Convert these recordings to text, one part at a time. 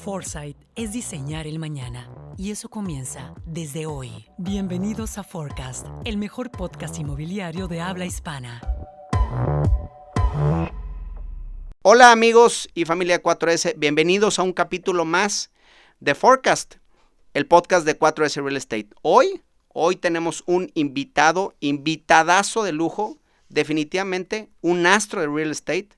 Foresight es diseñar el mañana, y eso comienza desde hoy. Bienvenidos a Forecast, el mejor podcast inmobiliario de habla hispana. Hola amigos y familia 4S, bienvenidos a un capítulo más de Forecast, el podcast de 4S Real Estate. Hoy tenemos un invitadazo de lujo, definitivamente un astro de real estate,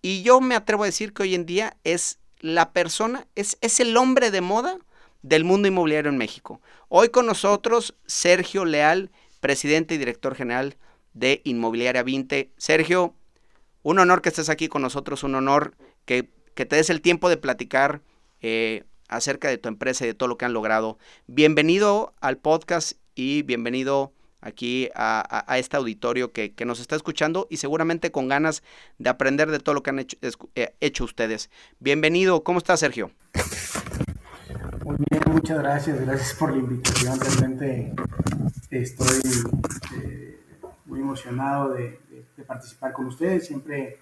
y yo me atrevo a decir que hoy en día es la persona, es el hombre de moda del mundo inmobiliario en México. Hoy con nosotros Sergio Leal, presidente y director general de Inmobiliaria Vinte. Sergio, un honor que estés aquí con nosotros, un honor que te des el tiempo de platicar acerca de tu empresa y de todo lo que han logrado. Bienvenido al podcast y bienvenido aquí a este auditorio que nos está escuchando y seguramente con ganas de aprender de todo lo que han hecho ustedes. Bienvenido, ¿cómo estás, Sergio? Muy bien, muchas gracias por la invitación. Realmente estoy muy emocionado de participar con ustedes. Siempre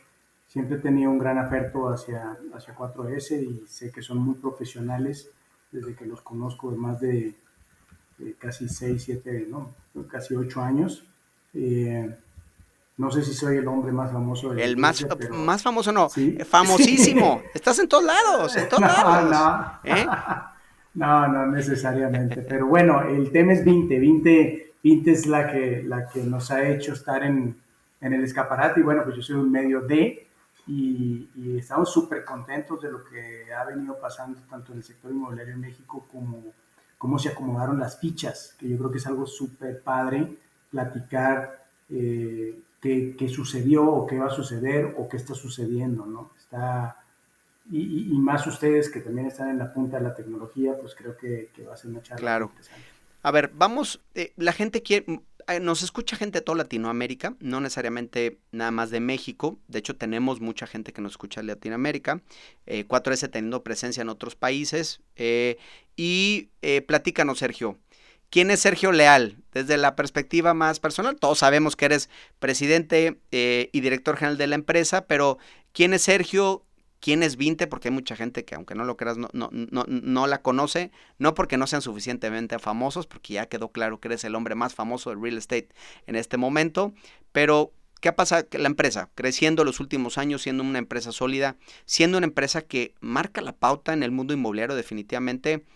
he tenido un gran afecto hacia 4S y sé que son muy profesionales desde que los conozco de más de casi 6, 7, casi 8 años. No sé si soy el hombre más famoso de la industria, pero más famoso no, ¿sí? famosísimo. Sí. Estás en todos lados, No necesariamente. Pero bueno, el tema es Vinte. Vinte es la que nos ha hecho estar en el escaparate. Y bueno, pues yo soy un medio de, y estamos súper contentos de lo que ha venido pasando tanto en el sector inmobiliario en México como cómo se acomodaron las fichas, que yo creo que es algo súper padre platicar qué sucedió o qué va a suceder o qué está sucediendo, ¿no? Y más ustedes que también están en la punta de la tecnología, pues creo que va a ser una charla muy interesante. A ver, vamos, la gente nos escucha gente de toda Latinoamérica, no necesariamente nada más de México. De hecho, tenemos mucha gente que nos escucha de Latinoamérica, 4S teniendo presencia en otros países. Platícanos, Sergio, ¿quién es Sergio Leal? Desde la perspectiva más personal, todos sabemos que eres presidente y director general de la empresa, pero ¿quién es Sergio? ¿Quién es Vinte? Porque hay mucha gente que, aunque no lo creas, no la conoce, no porque no sean suficientemente famosos, porque ya quedó claro que eres el hombre más famoso de real estate en este momento, pero ¿qué pasa? La empresa, creciendo los últimos años, siendo una empresa sólida, siendo una empresa que marca la pauta en el mundo inmobiliario definitivamente.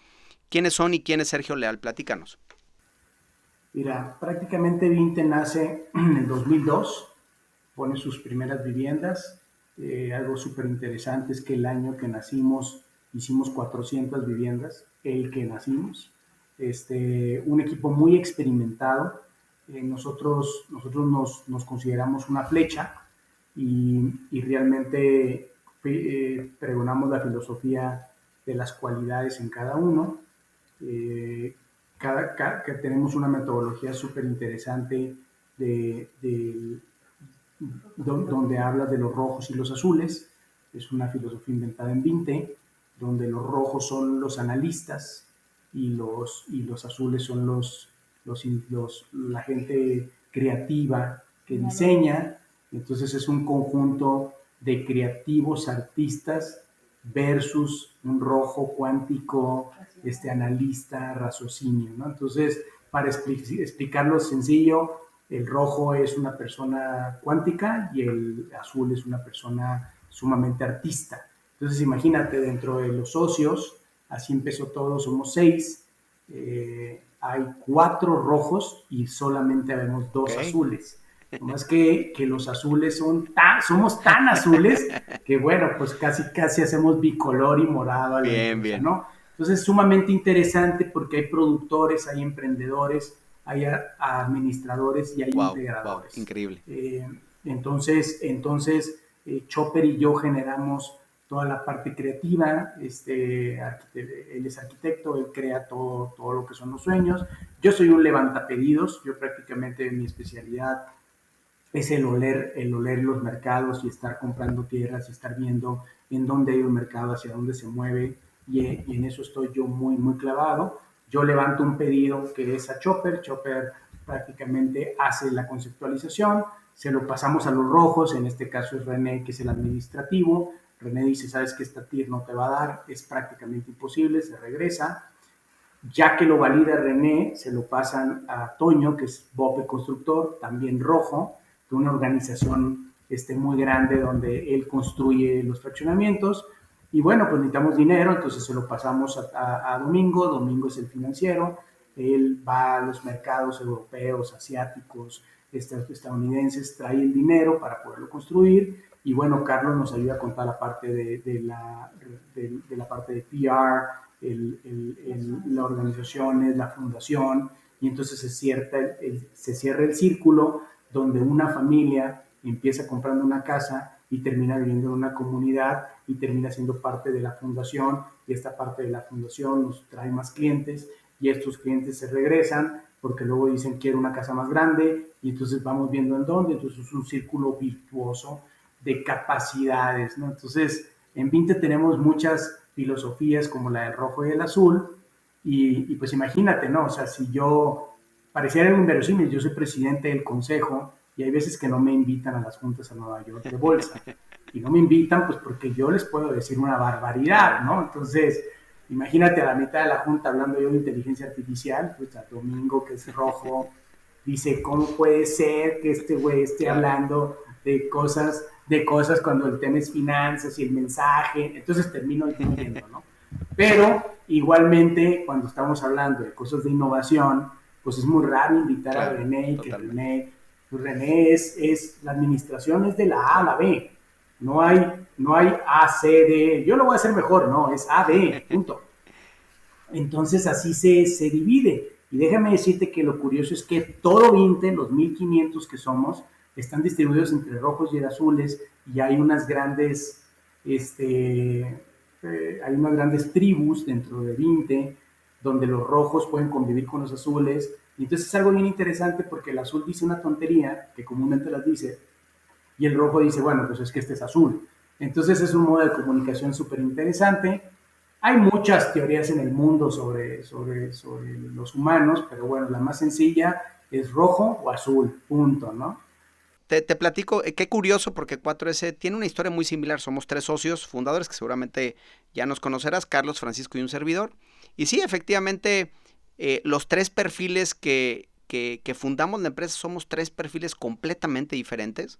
¿Quiénes son y quién es Sergio Leal? Platícanos. Mira, prácticamente Vinte nace en el 2002, pone sus primeras viviendas. Algo súper interesante es que el año que nacimos hicimos 400 viviendas, el que nacimos. Un equipo muy experimentado. Nosotros nos consideramos una flecha y realmente pregonamos la filosofía de las cualidades en cada uno. Que tenemos una metodología súper interesante donde habla de los rojos y los azules. Es una filosofía inventada en Vinte, donde los rojos son los analistas y los azules son la gente creativa que diseña. Entonces es un conjunto de creativos artistas versus un rojo cuántico, analista, raciocinio, ¿no? Entonces, para explicarlo sencillo, el rojo es una persona cuántica y el azul es una persona sumamente artista. Entonces, imagínate, dentro de los socios, así empezó todo, somos 6, hay 4 rojos y solamente vemos 2 azules. Nomás que los azules somos tan azules que bueno, pues casi hacemos bicolor y morado a la empresa, ¿no? Entonces es sumamente interesante porque hay productores, hay emprendedores, hay administradores y hay integradores. Wow, increíble. Entonces Chopper y yo generamos toda la parte creativa. Él es arquitecto, él crea todo lo que son los sueños. Yo soy un levantapedidos, yo prácticamente mi especialidad es el oler los mercados y estar comprando tierras y estar viendo en dónde hay un mercado, hacia dónde se mueve, y en eso estoy yo muy, muy clavado. Yo levanto un pedido que es a Chopper prácticamente hace la conceptualización, se lo pasamos a los rojos, en este caso es René, que es el administrativo, René dice, sabes que esta TIR no te va a dar, es prácticamente imposible, se regresa. Ya que lo valida René, se lo pasan a Toño, que es BOPE Constructor, también rojo, de una organización muy grande donde él construye los fraccionamientos. Y bueno, pues necesitamos dinero, entonces se lo pasamos a Domingo. Domingo es el financiero, él va a los mercados europeos, asiáticos, estadounidenses, trae el dinero para poderlo construir. Y bueno, Carlos nos ayuda con toda la parte de la parte de PR, la organización, la fundación, y entonces se cierra el círculo donde una familia empieza comprando una casa y termina viviendo en una comunidad y termina siendo parte de la fundación, y esta parte de la fundación nos trae más clientes y estos clientes se regresan porque luego dicen quiero una casa más grande y entonces vamos viendo en dónde, entonces es un círculo virtuoso de capacidades, ¿no? Entonces en Vinte tenemos muchas filosofías como la del rojo y el azul y pues imagínate, ¿no? O sea, si yo pareciera un inverosímil, yo soy presidente del consejo y hay veces que no me invitan a las juntas a Nueva York de bolsa. Y no me invitan pues porque yo les puedo decir una barbaridad, ¿no? Entonces, imagínate a la mitad de la junta hablando yo de inteligencia artificial, pues a Domingo, que es rojo, dice, ¿cómo puede ser que este güey esté hablando de cosas cuando el tema es finanzas y el mensaje? Entonces termino entendiendo, ¿no? Pero igualmente, cuando estamos hablando de cosas de innovación, pues es muy raro invitar a René y que René la administración es de la A a la B. No hay A, C, D. Yo lo voy a hacer mejor, no, es A, B, punto. Entonces así se divide. Y déjame decirte que lo curioso es que todo Vinte, los 1500 que somos, están distribuidos entre rojos y azules, y hay unas grandes, tribus dentro de Vinte, donde los rojos pueden convivir con los azules. Y entonces es algo bien interesante porque el azul dice una tontería, que comúnmente las dice, y el rojo dice, bueno, pues es que este es azul. Entonces es un modo de comunicación súper interesante. Hay muchas teorías en el mundo sobre los humanos, pero bueno, la más sencilla es rojo o azul, punto, ¿no? Te platico, qué curioso, porque 4S tiene una historia muy similar. Somos 3 socios fundadores que seguramente ya nos conocerás, Carlos, Francisco y un servidor. Y sí, efectivamente, los 3 perfiles que fundamos la empresa somos 3 perfiles completamente diferentes,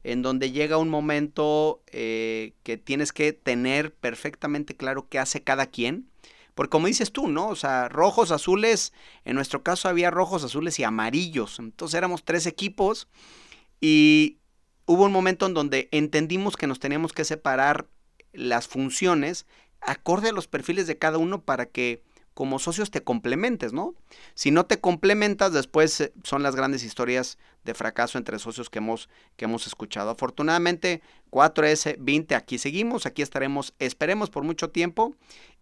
en donde llega un momento que tienes que tener perfectamente claro qué hace cada quien. Porque como dices tú, ¿no? O sea, rojos, azules, en nuestro caso había rojos, azules y amarillos. Entonces éramos 3 equipos. Y hubo un momento en donde entendimos que nos teníamos que separar las funciones acorde a los perfiles de cada uno para que como socios te complementes, ¿no? Si no te complementas, después son las grandes historias de fracaso entre socios que hemos escuchado. Afortunadamente, 4S, Vinte, aquí seguimos, aquí estaremos, esperemos por mucho tiempo.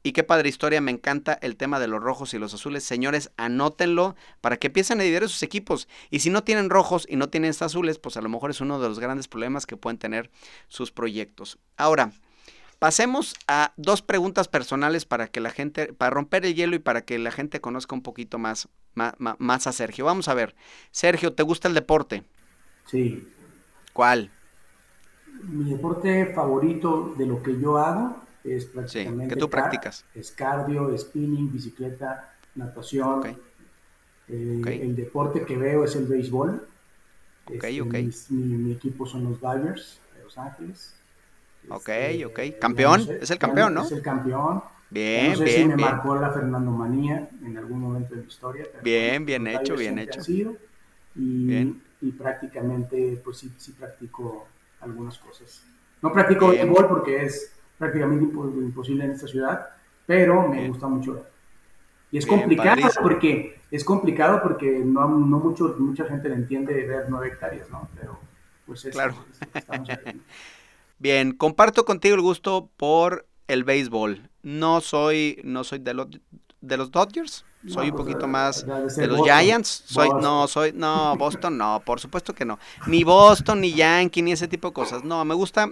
Y qué padre historia, me encanta el tema de los rojos y los azules. Señores, anótenlo para que empiecen a dividir sus equipos. Y si no tienen rojos y no tienen azules, pues a lo mejor es uno de los grandes problemas que pueden tener sus proyectos. Ahora, pasemos a 2 preguntas personales para romper el hielo y para que la gente conozca un poquito más a Sergio. Vamos a ver. Sergio, ¿te gusta el deporte? Sí. ¿Cuál? Mi deporte favorito de lo que yo hago es prácticamente... Sí, que tú practicas. Es cardio, spinning, bicicleta, natación. Okay. El deporte que veo es el béisbol. Mi equipo son los Dodgers de Los Ángeles. Ok. ¿Campeón? Es el campeón, ¿no? Es el campeón. Bien, no sé si me marcó la Fernando Manía en algún momento de mi historia. Pero bien hecho. Y prácticamente, pues sí practico algunas cosas. No practico béisbol porque es prácticamente imposible en esta ciudad, pero me gusta mucho. Y es complicado porque no mucha gente le entiende de ver 9 hectáreas, ¿no? Pero pues claro. Estamos aquí. Bien, comparto contigo el gusto por el béisbol. No soy de los Dodgers, soy un poquito más de los Boston. Giants. Boston no, por supuesto que no. Ni Boston, ni Yankee, ni ese tipo de cosas. No, me gusta,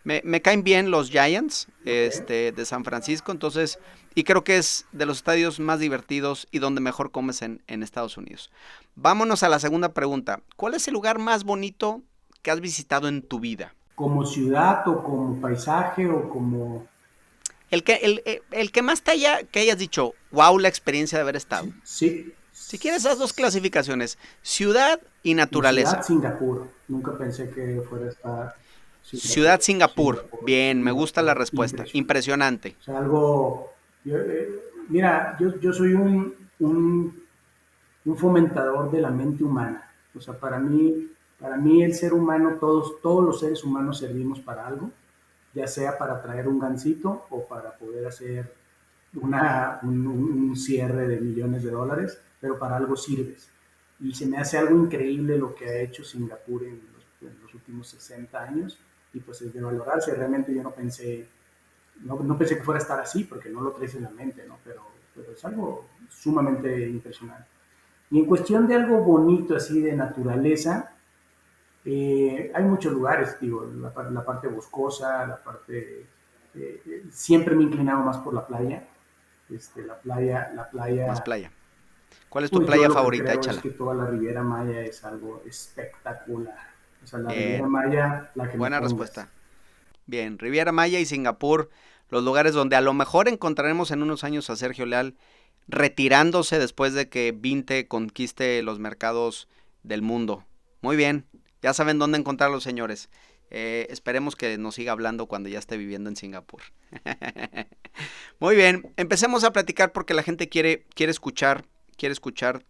me caen bien los Giants, de San Francisco, entonces, y creo que es de los estadios más divertidos y donde mejor comes en Estados Unidos. Vámonos a la segunda pregunta. ¿Cuál es el lugar más bonito que has visitado en tu vida? como ciudad o como paisaje o como... El que más que hayas dicho, wow, la experiencia de haber estado. Sí. Si quieres esas dos clasificaciones, ciudad y Mi ciudad, naturaleza. Singapur. Nunca pensé que fuera a estar Ciudad Singapur. Bien, me gusta la Singapur, respuesta. Impresionante. O sea, algo... mira, yo soy un fomentador de la mente humana. O sea, para mí el ser humano, todos los seres humanos servimos para algo, ya sea para traer un gansito o para poder hacer un cierre de millones de dólares, pero para algo sirves. Y se me hace algo increíble lo que ha hecho Singapur en los últimos 60 años, y pues es de valorarse. Realmente yo no pensé que fuera a estar así, porque no lo traes en la mente, ¿no? Pero es algo sumamente impresionante. Y en cuestión de algo bonito, así de naturaleza, hay muchos lugares, digo, la parte boscosa, siempre me he inclinado más por la playa. La Más playa, playa. ¿Cuál es tu pues yo playa lo que favorita? creo es Échala. que toda la Riviera Maya es algo espectacular. O sea, la Riviera Bien. Maya, la que me Buena pongas. respuesta. Bien. Riviera Maya y Singapur, los lugares donde a lo mejor encontraremos en unos años a Sergio Leal retirándose después de que Vinte conquiste los mercados del mundo. Muy bien. Ya saben dónde encontrarlos, señores. Esperemos que nos siga hablando cuando ya esté viviendo en Singapur. Muy bien, empecemos a platicar porque la gente quiere escuchar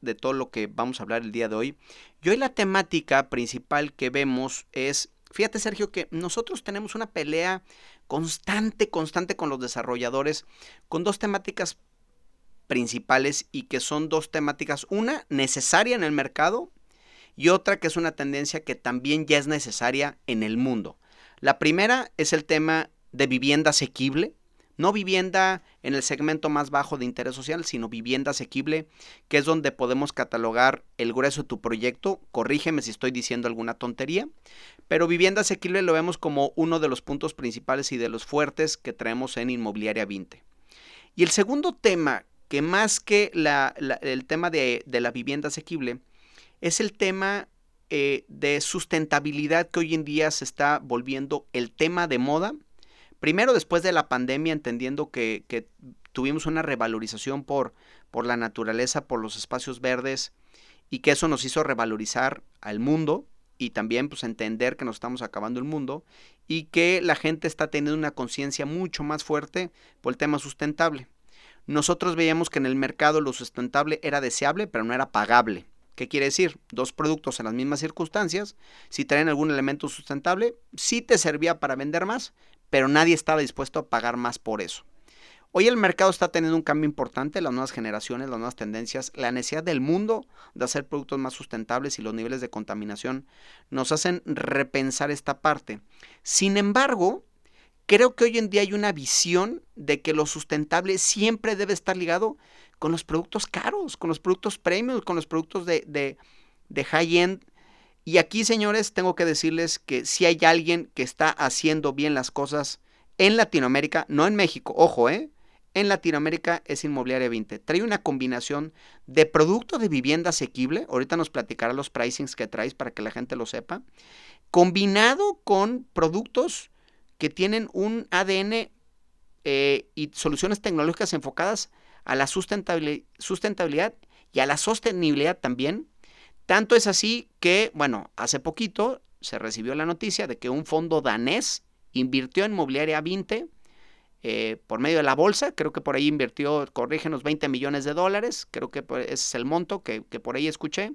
de todo lo que vamos a hablar el día de hoy. Y hoy la temática principal que vemos es, fíjate Sergio, que nosotros tenemos una pelea constante con los desarrolladores, con dos temáticas principales y que son dos temáticas, una necesaria en el mercado y otra que es una tendencia que también ya es necesaria en el mundo. La primera es el tema de vivienda asequible, no vivienda en el segmento más bajo de interés social, sino vivienda asequible, que es donde podemos catalogar el grueso de tu proyecto. Corrígeme si estoy diciendo alguna tontería, pero vivienda asequible lo vemos como uno de los puntos principales y de los fuertes que traemos en Inmobiliaria 20. Y el segundo tema, que más que el tema de la vivienda asequible, es el tema de sustentabilidad que hoy en día se está volviendo el tema de moda. Primero, después de la pandemia, entendiendo que tuvimos una revalorización por la naturaleza, por los espacios verdes, y que eso nos hizo revalorizar al mundo y también pues entender que nos estamos acabando el mundo y que la gente está teniendo una conciencia mucho más fuerte por el tema sustentable. Nosotros veíamos que en el mercado lo sustentable era deseable, pero no era pagable. ¿Qué quiere decir? Dos productos en las mismas circunstancias, si traen algún elemento sustentable, sí te servía para vender más, pero nadie estaba dispuesto a pagar más por eso. Hoy el mercado está teniendo un cambio importante, las nuevas generaciones, las nuevas tendencias, la necesidad del mundo de hacer productos más sustentables y los niveles de contaminación nos hacen repensar esta parte. Sin embargo, creo que hoy en día hay una visión de que lo sustentable siempre debe estar ligado con los productos caros, con los productos premium, con los productos de high-end. Y aquí, señores, tengo que decirles que si hay alguien que está haciendo bien las cosas en Latinoamérica, no en México, ojo, en Latinoamérica es Inmobiliaria 20. Trae una combinación de producto de vivienda asequible, ahorita nos platicará los pricings que traes para que la gente lo sepa, combinado con productos que tienen un ADN y soluciones tecnológicas enfocadas a la sustentabilidad y a la sostenibilidad también. Tanto es así que, bueno, hace poquito se recibió la noticia de que un fondo danés invirtió en Inmobiliaria 20 por medio de la bolsa. Creo que por ahí invirtió, corrígenos, $20 millones, creo que ese es el monto que por ahí escuché.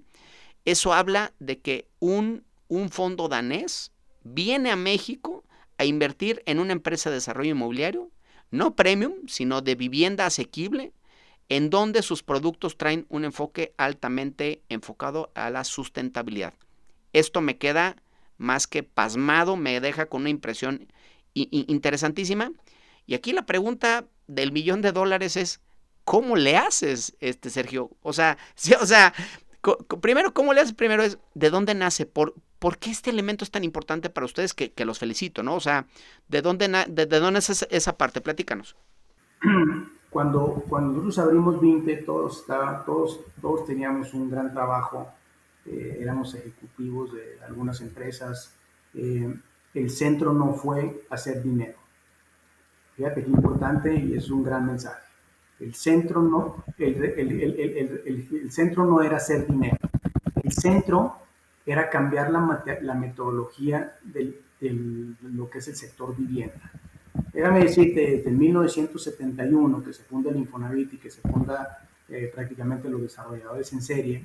Eso habla de que un fondo danés viene a México a invertir en una empresa de desarrollo inmobiliario, no premium, sino de vivienda asequible, en donde sus productos traen un enfoque altamente enfocado a la sustentabilidad. Esto me queda más que pasmado, me deja con una impresión interesantísima. Y aquí la pregunta del $1,000,000 es, ¿cómo le haces, Sergio? O sea, primero, ¿cómo le haces? Primero es, ¿de dónde nace? ¿Por qué este elemento es tan importante para ustedes? Que los felicito, ¿no? O sea, ¿de dónde es esa parte? Platícanos. Cuando nosotros abrimos 20, todos teníamos un gran trabajo, éramos ejecutivos de algunas empresas, el centro no fue hacer dinero. Fíjate qué importante y es un gran mensaje. El centro el centro no era hacer dinero. El centro era cambiar la metodología de lo que es el sector vivienda. Déjame decirte, desde 1971 que se funda el Infonavit y que se funda prácticamente los desarrolladores en serie,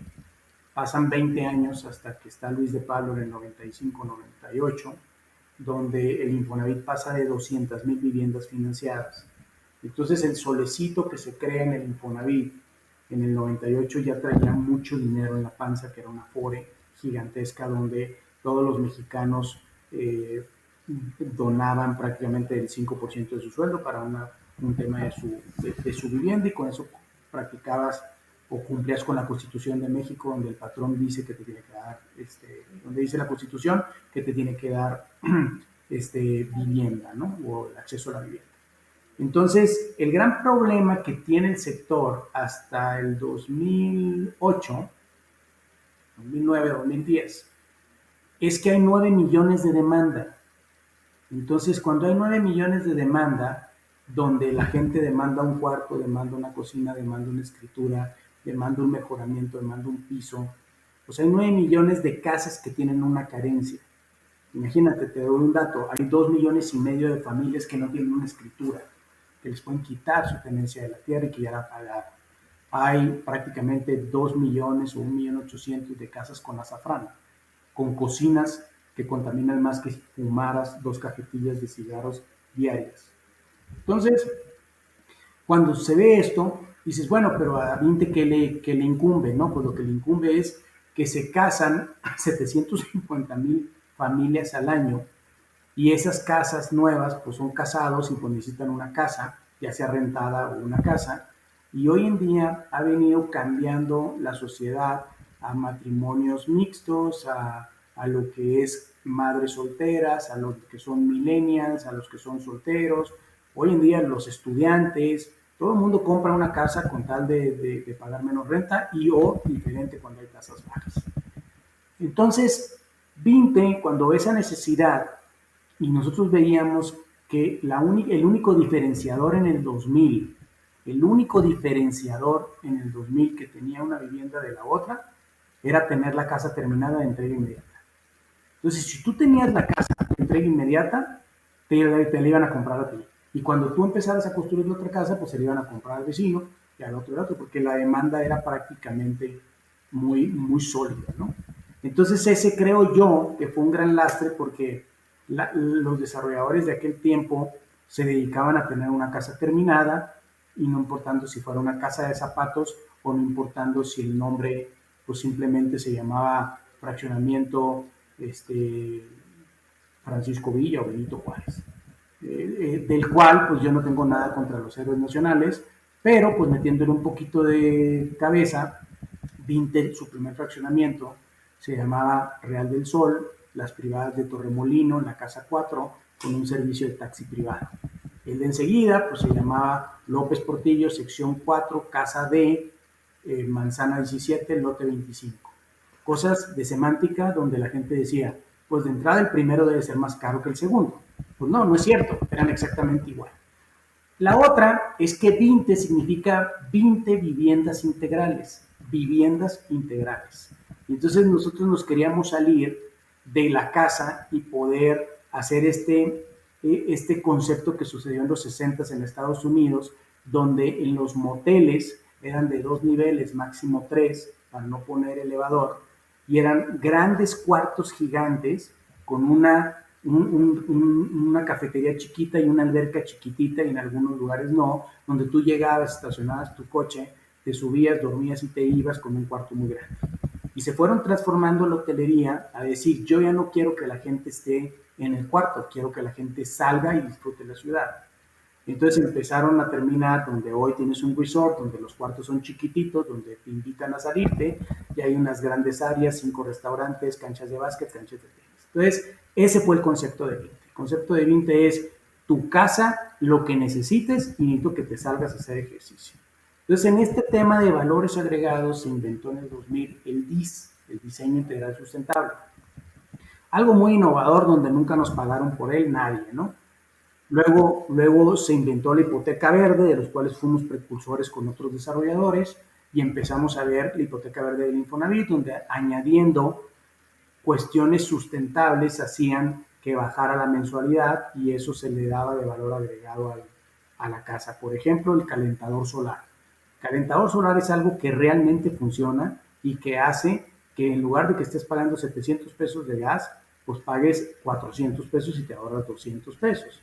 pasan 20 años hasta que está Luis de Pablo en el 95-98, donde el Infonavit pasa de 200,000 viviendas financiadas. Entonces el solecito que se crea en el Infonavit en el 98 ya traía mucho dinero en la panza, que era una Afore gigantesca donde todos los mexicanos donaban prácticamente el 5% de su sueldo para un tema de su vivienda, y con eso practicabas o cumplías con la Constitución de México, donde el patrón dice que te tiene que dar, donde dice la Constitución que te tiene que dar vivienda, ¿no? O el acceso a la vivienda. Entonces, el gran problema que tiene el sector hasta el 2008, 2009, 2010, es que hay 9 millones de demanda. Entonces, cuando hay 9 millones de demanda, donde la gente demanda un cuarto, demanda una cocina, demanda una escritura, demanda un mejoramiento, demanda un piso, pues hay 9 millones de casas que tienen una carencia. Imagínate, te doy un dato, hay 2,5 millones de familias que no tienen una escritura, que les pueden quitar su tenencia de la tierra y que ya la pagaron. Hay prácticamente 2 millones o 1,800,000 de casas con azafrán, con cocinas que contaminan más que si fumaras 2 cajetillas de cigarros diarias. Entonces, cuando se ve esto, dices, bueno, pero a Vinte, ¿qué le incumbe? ¿No? Pues lo que le incumbe es que se casan 750,000 familias al año, y esas casas nuevas pues son casados y pues necesitan una casa, ya sea rentada o una casa, y hoy en día ha venido cambiando la sociedad a matrimonios mixtos, a lo que es madres solteras, a los que son millennials, a los que son solteros. Hoy en día los estudiantes, todo el mundo compra una casa con tal de pagar menos renta, y o diferente cuando hay tasas bajas. Entonces, Vinte, cuando ve esa necesidad, y nosotros veíamos que el único diferenciador en el 2000, que tenía una vivienda de la otra, era tener la casa terminada de entrega inmediata. Entonces, si tú tenías la casa de entrega inmediata, te la iban a comprar a ti. Y cuando tú empezaras a construir la otra casa, pues se la iban a comprar al vecino y al otro, porque la demanda era prácticamente muy, muy sólida, ¿no? Entonces, ese creo yo que fue un gran lastre, porque los desarrolladores de aquel tiempo se dedicaban a tener una casa terminada, y no importando si fuera una casa de zapatos o no importando si el nombre pues simplemente se llamaba fraccionamiento Francisco Villa o Benito Juárez, del cual pues yo no tengo nada contra los héroes nacionales, pero pues metiéndole un poquito de cabeza, Vinte, su primer fraccionamiento se llamaba Real del Sol, las privadas de Torremolino, en la casa 4, con un servicio de taxi privado. El de enseguida pues se llamaba López Portillo, sección 4, casa D, manzana 17, lote 25. Cosas de semántica donde la gente decía, pues de entrada el primero debe ser más caro que el segundo. Pues no, no es cierto, eran exactamente igual. La otra es que Vinte significa 20 viviendas integrales, viviendas integrales. Entonces nosotros nos queríamos salir de la casa y poder hacer este concepto que sucedió en los 60s en Estados Unidos, donde en los moteles eran de 2 niveles, máximo 3, para no poner elevador, y eran grandes cuartos gigantes con una cafetería chiquita y una alberca chiquitita, y en algunos lugares no, donde tú llegabas, estacionabas tu coche, te subías, dormías y te ibas con un cuarto muy grande. Y se fueron transformando la hotelería a decir, yo ya no quiero que la gente esté en el cuarto, quiero que la gente salga y disfrute la ciudad. Entonces empezaron a terminar donde hoy tienes un resort, donde los cuartos son chiquititos, donde te invitan a salirte, y hay unas grandes áreas, 5 restaurantes, canchas de básquet, canchas de tenis. Entonces, ese fue el concepto de Vinte. El concepto de Vinte es tu casa, lo que necesites, y necesito que te salgas a hacer ejercicio. Entonces, en este tema de valores agregados se inventó en el 2000 el DIS, el Diseño Integral Sustentable. algo muy innovador donde nunca nos pagaron por él nadie, ¿no? Luego se inventó la hipoteca verde, de los cuales fuimos precursores con otros desarrolladores, y empezamos a ver la hipoteca verde del Infonavit, donde añadiendo cuestiones sustentables hacían que bajara la mensualidad y eso se le daba de valor agregado a la casa. Por ejemplo, el calentador solar. El calentador solar es algo que realmente funciona y que hace que en lugar de que estés pagando 700 pesos de gas, pues pagues 400 pesos y te ahorras 200 pesos.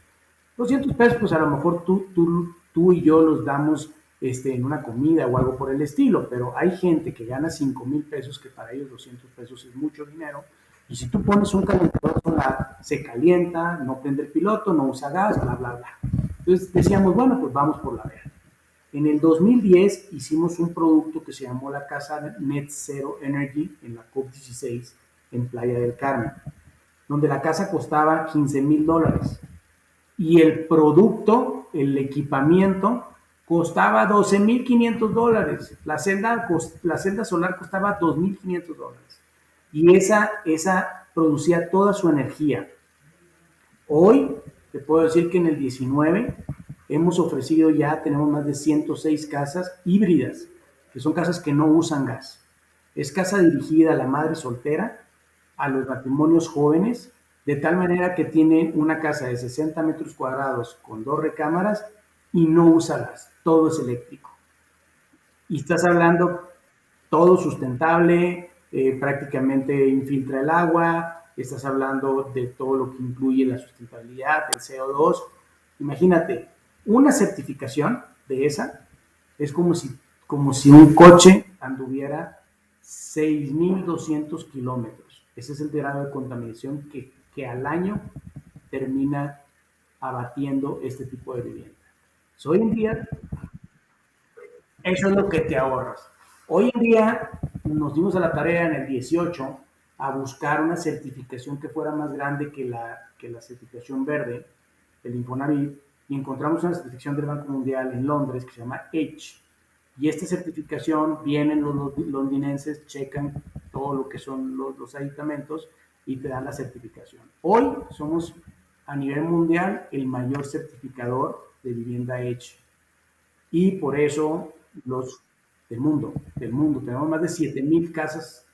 200 pesos, pues a lo mejor tú y yo los damos en una comida o algo por el estilo, pero hay gente que gana 5,000 pesos que para ellos 200 pesos es mucho dinero. Y si tú pones un calentador solar, se calienta, no prende el piloto, no usa gas, bla, bla, bla. Entonces decíamos, bueno, pues vamos por la verde. En el 2010 hicimos un producto que se llamó la casa Net Zero Energy en la COP16 en Playa del Carmen, donde la casa costaba $15,000 y el producto, el equipamiento, costaba $12,500. La celda solar costaba $2,500. Y esa producía toda su energía. Hoy, te puedo decir que en el 19 hemos ofrecido ya, tenemos más de 106 casas híbridas, que son casas que no usan gas. Es casa dirigida a la madre soltera, a los matrimonios jóvenes, de tal manera que tiene una casa de 60 metros cuadrados con 2 recámaras y no usa gas, todo es eléctrico. Y estás hablando todo sustentable, prácticamente infiltra el agua, estás hablando de todo lo que incluye la sustentabilidad, el CO2. Imagínate, una certificación de esa es como si un coche anduviera 6,200 kilómetros. Ese es el grado de contaminación que al año termina abatiendo este tipo de vivienda. Hoy en día, eso es lo que te ahorras. Hoy en día nos dimos a la tarea en el 18 a buscar una certificación que fuera más grande que la certificación verde del Infonavit y encontramos una certificación del Banco Mundial en Londres que se llama H. Y esta certificación, vienen los londinenses, checan todo lo que son los aditamentos y te dan la certificación. Hoy somos a nivel mundial el mayor certificador de vivienda H. Y por eso los del mundo, tenemos más de 7,000 casas,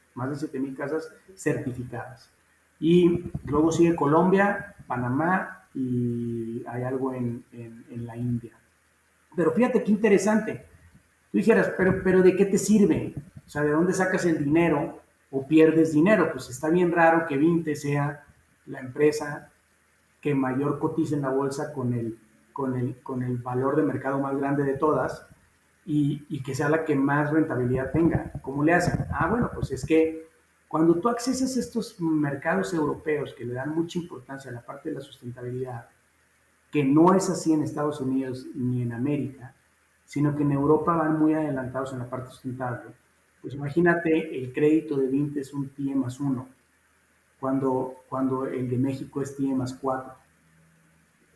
certificadas. Y luego sigue Colombia, Panamá y hay algo en la India. Pero fíjate qué interesante. Tú dijeras, pero ¿de qué te sirve? O sea, ¿de dónde sacas el dinero o pierdes dinero? Pues está bien raro que Vinte sea la empresa que mayor cotiza en la bolsa con el valor de mercado más grande de todas y que sea la que más rentabilidad tenga. ¿Cómo le hacen? Bueno, pues es que cuando tú accesas a estos mercados europeos que le dan mucha importancia a la parte de la sustentabilidad, que no es así en Estados Unidos ni en América, sino que en Europa van muy adelantados en la parte sustentable, pues imagínate, el crédito de Vinte es un TIE más 1, cuando el de México es TIE más 4.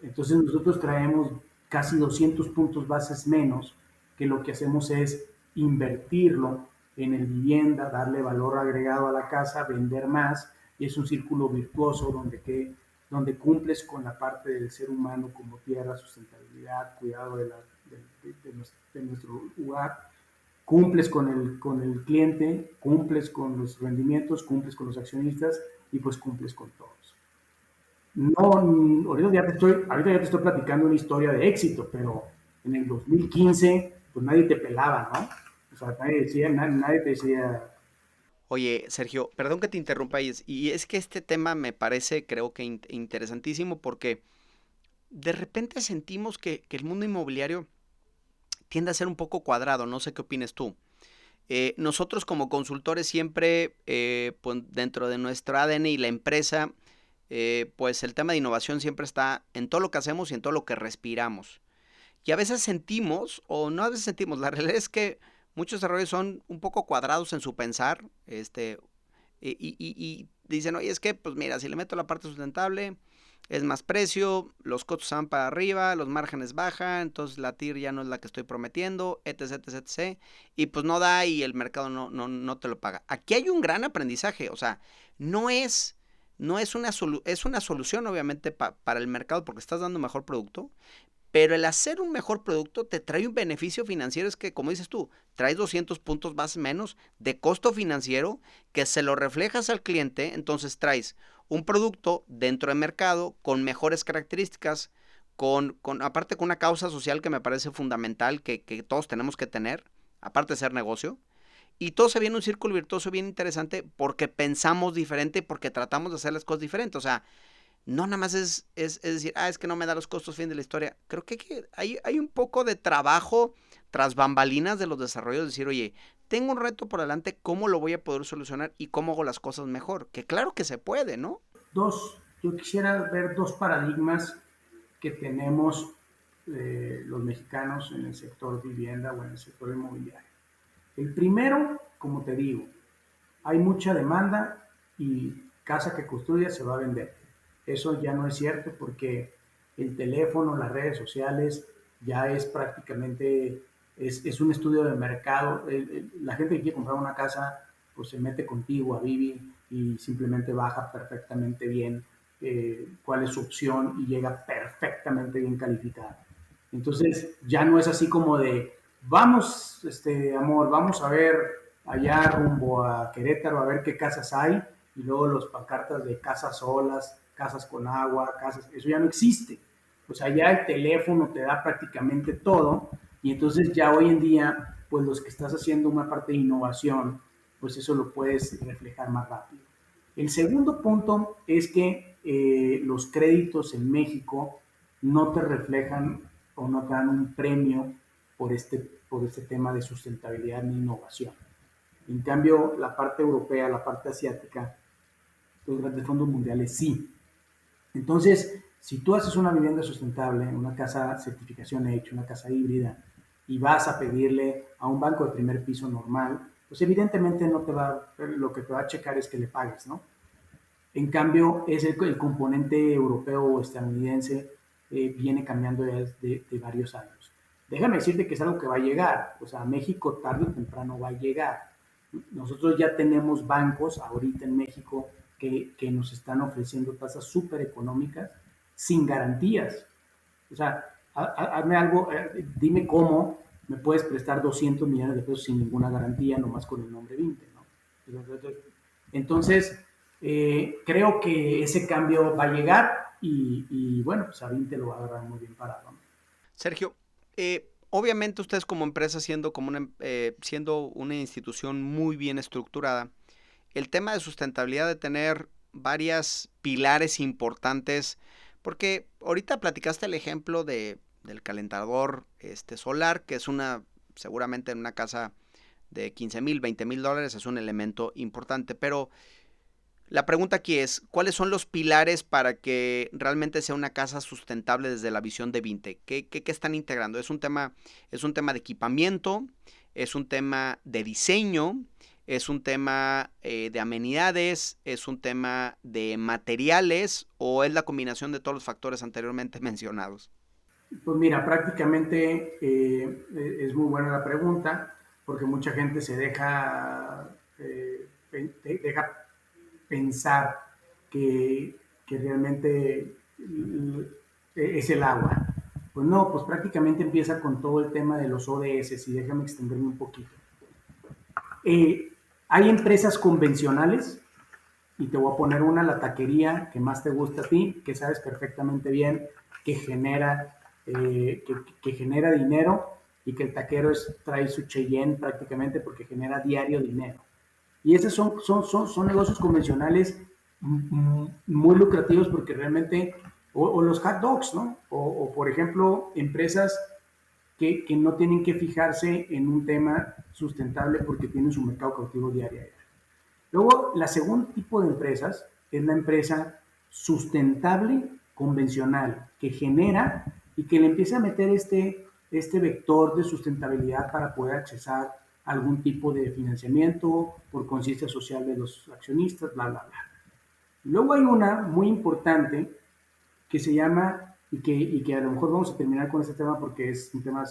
Entonces nosotros traemos casi 200 puntos bases menos, que lo que hacemos es invertirlo en el vivienda, darle valor agregado a la casa, vender más, y es un círculo virtuoso donde cumples con la parte del ser humano como tierra, sustentabilidad, cuidado de nuestro lugar, cumples con el cliente, cumples con los rendimientos, cumples con los accionistas y pues cumples con todos. No, ahorita ya te estoy platicando una historia de éxito, pero en el 2015 pues nadie te pelaba, ¿no? O sea, nadie te decía. Oye, Sergio, perdón que te interrumpa, y es que este tema me parece, creo que interesantísimo, porque de repente sentimos que el mundo inmobiliario tiende a ser un poco cuadrado, no sé qué opines tú. Nosotros como consultores siempre, pues dentro de nuestro ADN y la empresa, pues el tema de innovación siempre está en todo lo que hacemos y en todo lo que respiramos. Y a veces sentimos, o no a veces sentimos, la realidad es que muchos desarrolladores son un poco cuadrados en su pensar, y dicen, oye, es que, pues mira, si le meto la parte sustentable, es más precio, los costos van para arriba, los márgenes bajan, entonces la TIR ya no es la que estoy prometiendo, etc, etc, etc. Y pues no da y el mercado no te lo paga. Aquí hay un gran aprendizaje, o sea, no es no es es una solución obviamente para el mercado porque estás dando un mejor producto, pero el hacer un mejor producto te trae un beneficio financiero, es que, como dices tú, traes 200 puntos más menos de costo financiero que se lo reflejas al cliente, entonces traes un producto dentro del mercado con mejores características, aparte con una causa social que me parece fundamental, que todos tenemos que tener, aparte de ser negocio, y todo se viene un círculo virtuoso bien interesante porque pensamos diferente, porque tratamos de hacer las cosas diferentes, o sea, no nada más es decir, es que no me da los costos, fin de la historia. Creo que hay un poco de trabajo tras bambalinas de los desarrollos, decir, oye, tengo un reto por delante, ¿cómo lo voy a poder solucionar y cómo hago las cosas mejor? Que claro que se puede, ¿no? Yo quisiera ver dos paradigmas que tenemos los mexicanos en el sector vivienda o en el sector inmobiliario. El primero, como te digo, hay mucha demanda y casa que construya se va a vender. Eso ya no es cierto porque el teléfono, las redes sociales, ya es prácticamente, es un estudio de mercado. La gente que quiere comprar una casa, pues se mete contigo a Vivi y simplemente baja perfectamente bien cuál es su opción y llega perfectamente bien calificada. Entonces ya no es así como de, vamos, amor, vamos a ver allá rumbo a Querétaro a ver qué casas hay y luego los pancartas de casas solas, casas con agua, casas, eso ya no existe. O sea, ya el teléfono te da prácticamente todo y entonces ya hoy en día, pues los que estás haciendo una parte de innovación, pues eso lo puedes reflejar más rápido. El segundo punto es que los créditos en México no te reflejan o no te dan un premio por este tema de sustentabilidad e innovación. En cambio, la parte europea, la parte asiática, los grandes fondos mundiales sí. Entonces, si tú haces una vivienda sustentable, una casa certificación hecha, una casa híbrida, y vas a pedirle a un banco de primer piso normal, pues evidentemente no te va, lo que te va a checar es que le pagues, ¿no? En cambio, es el componente europeo o estadounidense viene cambiando de varios años. Déjame decirte que es algo que va a llegar, o sea, México tarde o temprano va a llegar. Nosotros ya tenemos bancos ahorita en México que nos están ofreciendo tasas súper económicas sin garantías. O sea, hazme algo, dime cómo me puedes prestar 200 millones de pesos sin ninguna garantía, nomás con el nombre Vinte, ¿no? Entonces, creo que ese cambio va a llegar y bueno, pues a Vinte lo va a agarrar muy bien parado, ¿no? Sergio, obviamente ustedes como empresa, siendo una institución muy bien estructurada, el tema de sustentabilidad de tener varias pilares importantes, porque ahorita platicaste el ejemplo del calentador solar, que es seguramente en una casa de 15,000, 20,000 dólares, es un elemento importante, pero la pregunta aquí es, ¿cuáles son los pilares para que realmente sea una casa sustentable desde la visión de Vinte? ¿Qué están integrando? Es un tema de equipamiento? ¿Es un tema de diseño? ¿Es un tema de amenidades? ¿Es un tema de materiales? ¿O es la combinación de todos los factores anteriormente mencionados? Pues mira, prácticamente es muy buena la pregunta porque mucha gente se deja pensar que realmente es el agua. Pues no, pues prácticamente empieza con todo el tema de los ODS y déjame extenderme un poquito. Hay empresas convencionales y te voy a poner una, la taquería que más te gusta a ti, que sabes perfectamente bien que que genera dinero y que el taquero trae su Cheyenne prácticamente porque genera diario dinero. Y esos son negocios convencionales muy lucrativos porque realmente, o los hot dogs, ¿no? O por ejemplo, empresas que no tienen que fijarse en un tema sustentable porque tienen su mercado cautivo diario. Luego, la segundo tipo de empresas es la empresa sustentable convencional que genera y que le empieza a meter este vector de sustentabilidad para poder accesar algún tipo de financiamiento por conciencia social de los accionistas, bla, bla, bla. Luego hay una muy importante que se llama, y que a lo mejor vamos a terminar con este tema porque es un tema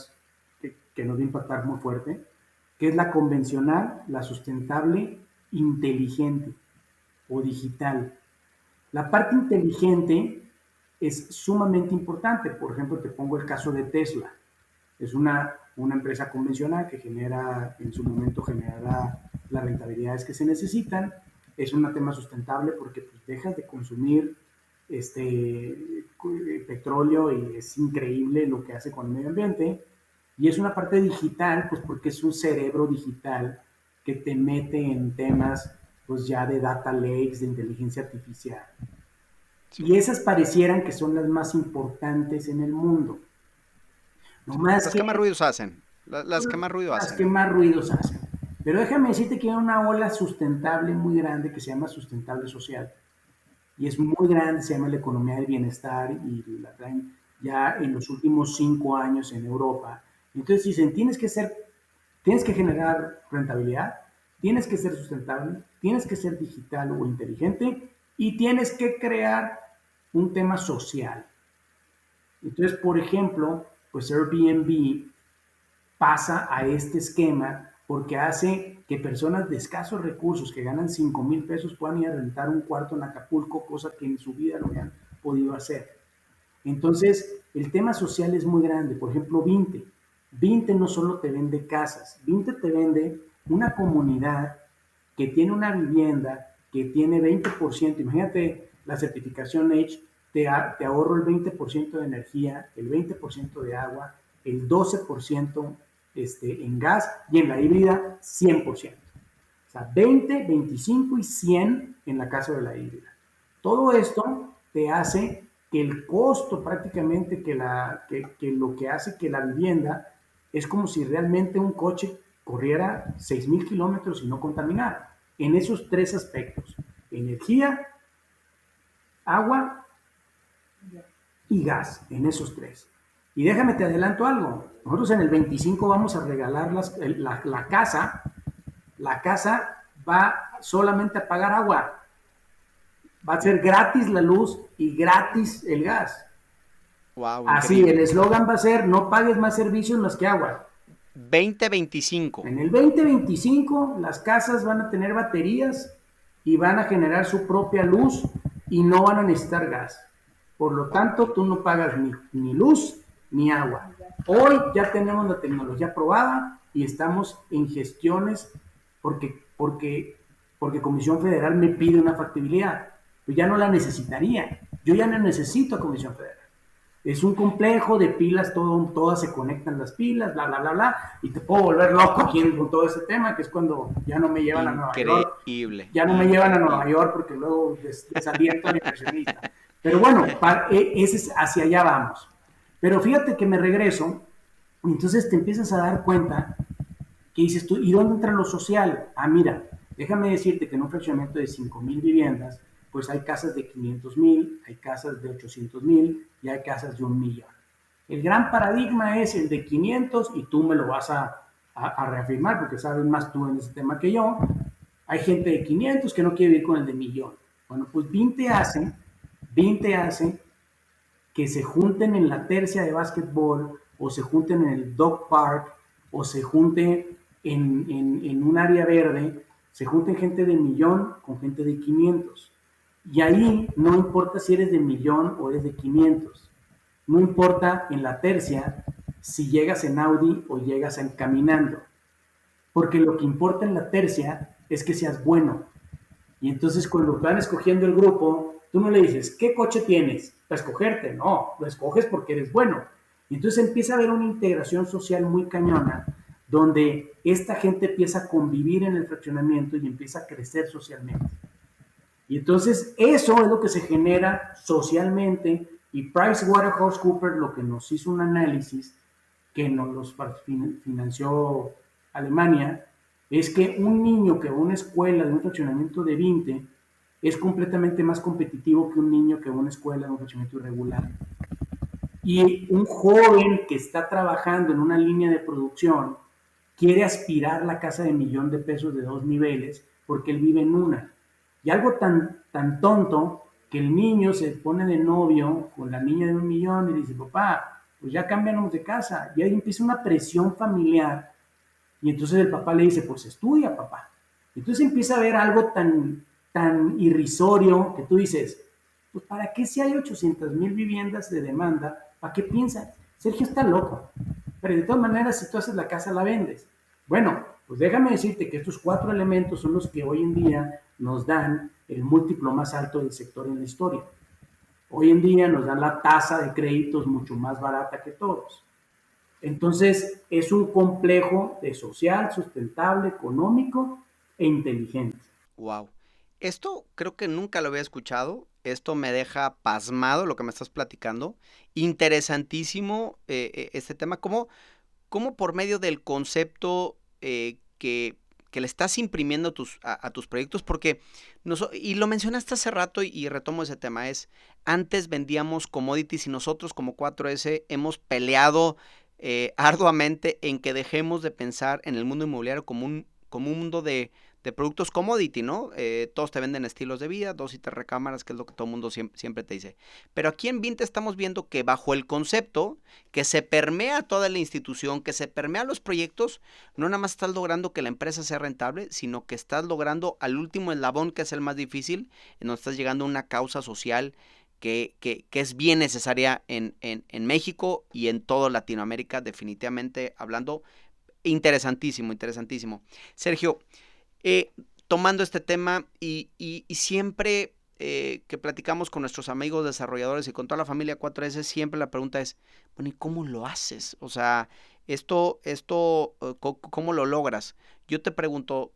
que nos va a impactar muy fuerte, que es la convencional, la sustentable, inteligente o digital. La parte inteligente es sumamente importante. Por ejemplo, te pongo el caso de Tesla. Es una empresa convencional que en su momento generará las rentabilidades que se necesitan. Es un tema sustentable porque pues, dejas de consumir petróleo y es increíble lo que hace con el medio ambiente. Y es una parte digital, pues porque es un cerebro digital que te mete en temas pues ya de data lakes, de inteligencia artificial. Sí. Y esas parecieran que son las más importantes en el mundo. No más las que más ruidos hacen. Las que más ruido hacen. Las que más ruidos hacen. Pero déjame decirte que hay una ola sustentable muy grande que se llama sustentable social. Y es muy grande, se llama la economía del bienestar y la traen ya en los últimos 5 años en Europa. Entonces dicen, tienes que generar rentabilidad, tienes que ser sustentable, tienes que ser digital o inteligente y tienes que crear un tema social. Entonces, por ejemplo, pues Airbnb pasa a este esquema porque hace que personas de escasos recursos que ganan 5,000 pesos puedan ir a rentar un cuarto en Acapulco, cosa que en su vida no habían podido hacer. Entonces, el tema social es muy grande. Por ejemplo, Vinte. Vinte no solo te vende casas, Vinte te vende una comunidad que tiene una vivienda que tiene 20%. Imagínate la certificación H, te ahorro el 20% de energía, el 20% de agua, el 12% en gas y en la híbrida 100%. O sea, 20, 25 y 100 en la casa de la híbrida. Todo esto te hace que el costo prácticamente, que lo que hace que la vivienda es como si realmente un coche corriera 6,000 kilómetros y no contaminara. En esos 3 aspectos, energía, agua y gas, en esos 3. Y déjame te adelanto algo, nosotros en el 25 vamos a regalar la casa. La casa va solamente a pagar agua, va a ser gratis la luz y gratis el gas. Wow, así, el eslogan va a ser, no pagues más servicios más que agua. 2025. En el 2025 las casas van a tener baterías y van a generar su propia luz y no van a necesitar gas. Por lo tanto, tú no pagas ni luz ni agua. Hoy ya tenemos la tecnología aprobada y estamos en gestiones porque Comisión Federal me pide una factibilidad. Pues ya no la necesitaría. Yo ya no necesito a Comisión Federal. Es un complejo de pilas, todas se conectan las pilas, bla, bla, bla, bla, y te puedo volver loco aquí con todo ese tema, que es cuando ya no me llevan a Nueva York. Ya no me llevan a Nueva York porque luego desaliento al inversionista. Pero bueno, hacia allá vamos. Pero fíjate que me regreso, y entonces te empiezas a dar cuenta que dices tú, ¿y dónde entra lo social? Ah, mira, déjame decirte que en un fraccionamiento de 5,000 viviendas, pues hay casas de 500,000, hay casas de 800,000 y hay casas de 1,000,000. El gran paradigma es el de 500 y tú me lo vas a reafirmar porque sabes más tú en ese tema que yo. Hay gente de 500 que no quiere vivir con el de 1,000,000. Bueno, pues 20 hace que se junten en la tercia de básquetbol o se junten en el dog park o se junten en un área verde, se junten gente de 1,000,000 con gente de 500. Y ahí no importa si eres de 1,000,000 o eres de 500. No importa en la tercia si llegas en Audi o llegas caminando. Porque lo que importa en la tercia es que seas bueno. Y entonces cuando van escogiendo el grupo, tú no le dices, ¿qué coche tienes? Para escogerte. No, lo escoges porque eres bueno. Y entonces empieza a haber una integración social muy cañona, donde esta gente empieza a convivir en el fraccionamiento y empieza a crecer socialmente. Y entonces eso es lo que se genera socialmente y PricewaterhouseCoopers lo que nos hizo un análisis que nos los financió Alemania es que un niño que va a una escuela de un fraccionamiento de 20 es completamente más competitivo que un niño que va a una escuela de un fraccionamiento irregular. Y un joven que está trabajando en una línea de producción quiere aspirar la casa de 1,000,000 de pesos de 2 niveles porque él vive en una. Y algo tan tonto que el niño se pone de novio con la niña de 1,000,000 y dice, papá, pues ya cámbianos de casa. Y ahí empieza una presión familiar. Y entonces el papá le dice, pues estudia, papá. Entonces empieza a ver algo tan irrisorio que tú dices, Pues ¿para qué si hay 800,000 viviendas de demanda? ¿Para qué piensan? Sergio está loco. Pero de todas maneras, si tú haces la casa, la vendes. Bueno, pues déjame decirte que estos 4 elementos son los que hoy en día nos dan el múltiplo más alto del sector en la historia. Hoy en día nos dan la tasa de créditos mucho más barata que todos. Entonces, es un complejo de social, sustentable, económico e inteligente. Wow. Esto creo que nunca lo había escuchado. Esto me deja pasmado lo que me estás platicando. Interesantísimo este tema. ¿Cómo por medio del concepto que le estás imprimiendo a tus proyectos? Porque, y lo mencionaste hace rato y retomo ese tema, antes vendíamos commodities y nosotros como 4S hemos peleado arduamente en que dejemos de pensar en el mundo inmobiliario como un mundo de productos commodity, ¿no? Todos te venden estilos de vida, 2 y 3 recámaras, que es lo que todo el mundo siempre te dice. Pero aquí en Vinte estamos viendo que bajo el concepto que se permea toda la institución, que se permea los proyectos, no nada más estás logrando que la empresa sea rentable, sino que estás logrando al último eslabón, que es el más difícil, en donde estás llegando a una causa social que es bien necesaria en México y en toda Latinoamérica, definitivamente hablando. Interesantísimo, interesantísimo. Sergio, tomando este tema y siempre que platicamos con nuestros amigos desarrolladores y con toda la familia 4S, siempre la pregunta es, bueno, ¿y cómo lo haces? O sea, ¿cómo lo logras? Yo te pregunto,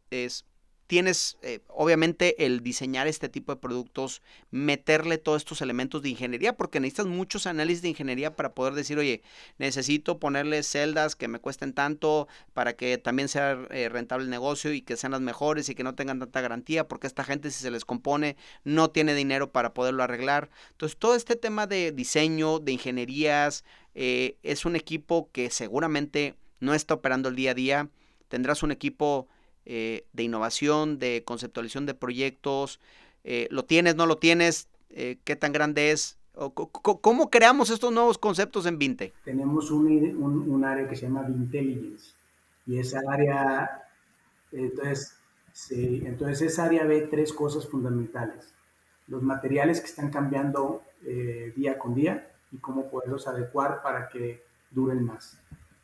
tienes obviamente el diseñar este tipo de productos, meterle todos estos elementos de ingeniería, porque necesitas muchos análisis de ingeniería para poder decir, oye, necesito ponerle celdas que me cuesten tanto para que también sea rentable el negocio y que sean las mejores y que no tengan tanta garantía, porque esta gente si se les compone no tiene dinero para poderlo arreglar. Entonces todo este tema de diseño, de ingenierías, es un equipo que seguramente no está operando el día a día. Tendrás un equipo de innovación, de conceptualización de proyectos. ¿Lo tienes, no lo tienes? ¿Qué tan grande es? ¿Cómo creamos estos nuevos conceptos en Vinte? Tenemos un área que se llama Vintelligence y esa área, entonces, sí, entonces esa área ve 3 cosas fundamentales. Los materiales que están cambiando día con día y cómo poderlos adecuar para que duren más.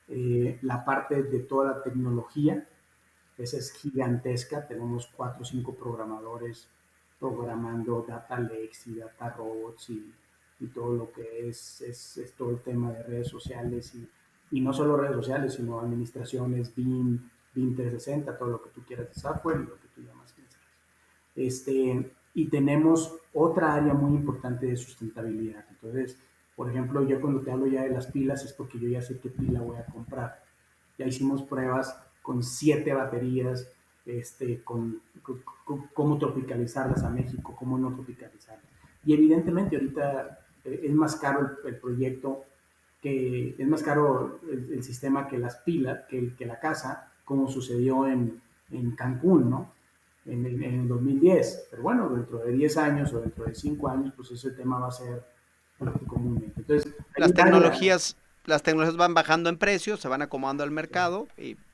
La parte de toda la tecnología, esa es gigantesca, tenemos 4 o 5 programadores programando data lakes y data robots y todo lo que es todo el tema de redes sociales y no solo redes sociales, sino administraciones, BIM, BIM 360, todo lo que tú quieras de software y lo que tú llamas mensajes. Y tenemos otra área muy importante de sustentabilidad. Entonces, por ejemplo, yo cuando te hablo ya de las pilas es porque yo ya sé qué pila voy a comprar. Ya hicimos pruebas con 7 baterías, con cómo tropicalizarlas a México, cómo no tropicalizarlas. Y evidentemente ahorita es más caro el proyecto, es más caro el sistema que las pilas, que la casa, como sucedió en Cancún, ¿no? En el 2010. Pero bueno, dentro de 10 años o dentro de 5 años, pues ese tema va a ser comúnmente. Entonces, Las tecnologías van bajando en precio, se van acomodando al mercado.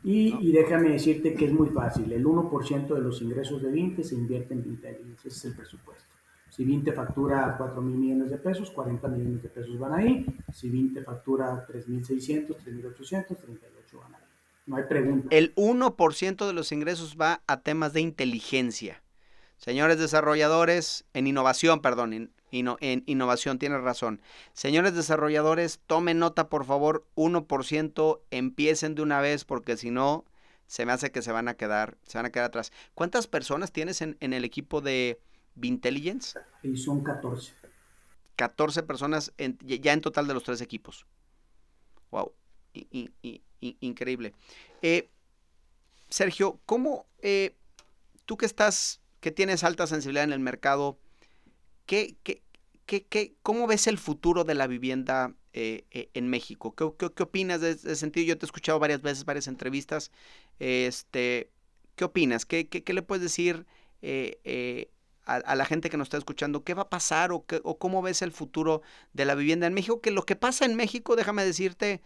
Y déjame decirte que es muy fácil. El 1% de los ingresos de Vinte se invierte en Vintelligence. Ese es el presupuesto. Si Vinte factura 4,000 millones de pesos, 40 millones de pesos van ahí. Si Vinte factura 3,600, 3,800, 38 van ahí. No hay pregunta. El 1% de los ingresos va a temas de inteligencia. Señores desarrolladores, en innovación, en innovación, tienes razón. Señores desarrolladores, tomen nota, por favor, 1%, empiecen de una vez, porque si no, se me hace que se van a quedar atrás. ¿Cuántas personas tienes en el equipo de Vintelligence? Y son 14. 14 personas ya en total de los 3 equipos. Wow, increíble. Sergio, ¿cómo tú que tienes alta sensibilidad en el mercado, ¿cómo ves el futuro de la vivienda en México? ¿Qué opinas de ese sentido? Yo te he escuchado varias veces, varias entrevistas. ¿Qué opinas? ¿Qué le puedes decir a la gente que nos está escuchando? ¿Qué va a pasar o cómo ves el futuro de la vivienda en México? Que lo que pasa en México, déjame decirte,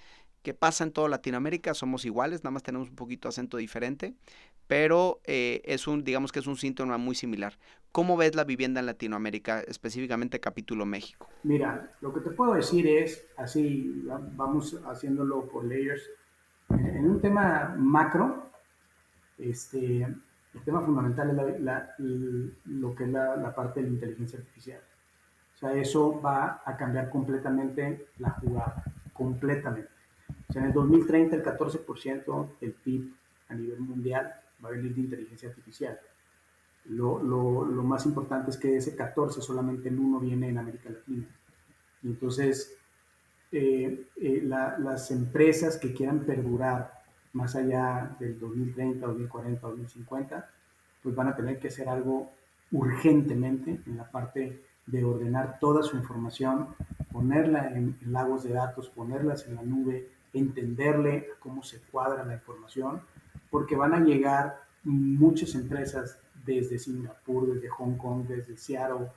que pasa en toda Latinoamérica, somos iguales, nada más tenemos un poquito de acento diferente, pero digamos que es un síntoma muy similar. ¿Cómo ves la vivienda en Latinoamérica, específicamente capítulo México? Mira, lo que te puedo decir es, así vamos haciéndolo por layers, en un tema macro, el tema fundamental es lo que es la parte de la inteligencia artificial. O sea, eso va a cambiar completamente la jugada, completamente. O sea, en el 2030 el 14% del PIB a nivel mundial va a venir de inteligencia artificial. Lo más importante es que de ese 14 solamente el 1 viene en América Latina. Y entonces, las empresas que quieran perdurar más allá del 2030, 2040, 2050, pues van a tener que hacer algo urgentemente en la parte de ordenar toda su información, ponerla en lagos de datos, ponerlas en la nube, entenderle cómo se cuadra la información, porque van a llegar muchas empresas desde Singapur, desde Hong Kong, desde Seattle,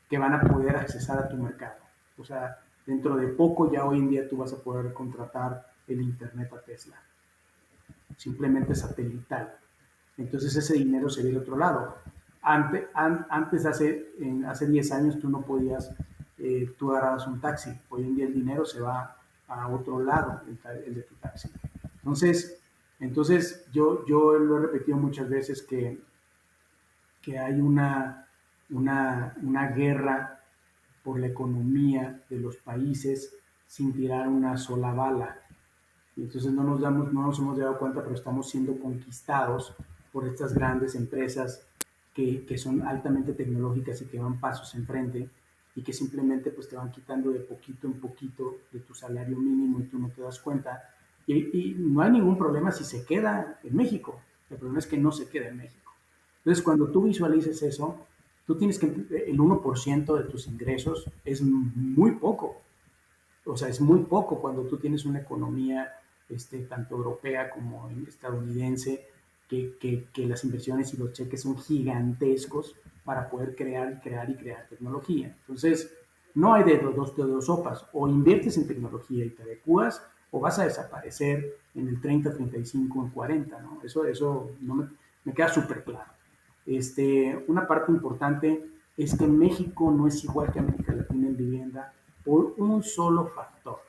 que van a poder accesar a tu mercado. O sea, dentro de poco ya hoy en día tú vas a poder contratar el Internet a Tesla, simplemente satelital. Entonces ese dinero se ve del otro lado. Antes hace 10 años, tú no podías, tú agarrabas un taxi. Hoy en día el dinero se va a otro lado, el de tu taxi. Entonces yo lo he repetido muchas veces que hay una guerra por la economía de los países sin tirar una sola bala. Y entonces no nos hemos dado cuenta, pero estamos siendo conquistados por estas grandes empresas que son altamente tecnológicas y que van pasos enfrente y que simplemente pues te van quitando de poquito en poquito de tu salario mínimo y tú no te das cuenta. Y no hay ningún problema si se queda en México. El problema es que no se queda en México. Entonces, cuando tú visualices eso, tú tienes que, el 1% de tus ingresos es muy poco. O sea, es muy poco cuando tú tienes una economía tanto europea como estadounidense, que las inversiones y los cheques son gigantescos para poder crear tecnología. Entonces, no hay de dos sopas. O inviertes en tecnología y te adecuas, o vas a desaparecer en el 30, 35, en 40, ¿no? Eso no me queda súper claro. Una parte importante es que México no es igual que América Latina en vivienda por un solo factor.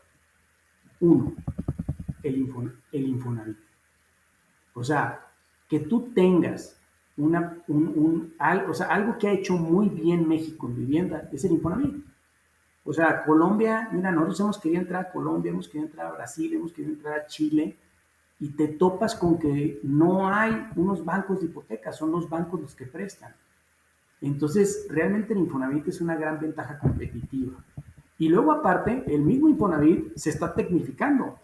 Uno, el Infonavit. O sea, que tú tengas algo que ha hecho muy bien México en vivienda es el Infonavit. O sea, Colombia, mira, nosotros hemos querido entrar a Colombia, hemos querido entrar a Brasil, hemos querido entrar a Chile, y te topas con que no hay unos bancos de hipotecas, son los bancos los que prestan. Entonces, realmente el Infonavit es una gran ventaja competitiva. Y luego, aparte, el mismo Infonavit se está tecnificando.